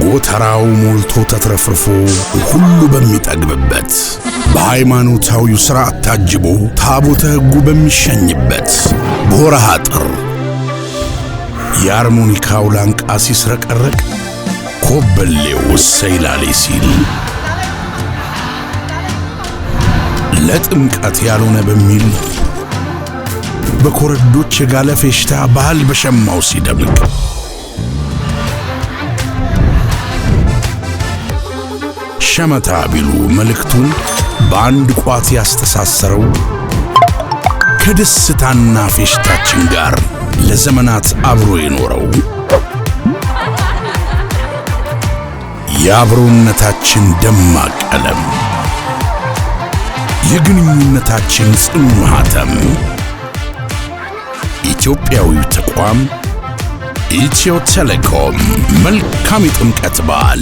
ጎተራው ሞልቶ ተትረፍርፎ ሁሉ በሚጠግብበት በሃይማኖታዊው ሥርዓት ታጅቦ ታቦተ ሕጉ በሚሸኝበት በወርሃ ጥር የአርሞኒካው ላንቃ ሲስረቀረቅ ኮበሌው እሰይ ላሌ ሲል ለጥምቀት ያልሆነ በሚል በኮረዶች የጋለ ፌሽታ ባህል በሸማው ሲደምቅ ሸመታ ቢሉ መልእክቱን በአንድ ቋት ያስተሳሰረው ከደስታና ፌሽታችን ጋር ለዘመናት አብሮ የኖረው የአብሮነታችን ደማቅ ቀለም የግንኙነታችን ጽኑ ማህተም ኢትዮጵያዊው ተቋም ኢትዮ ቴሌኮም መልካም የጥምቀት በዓል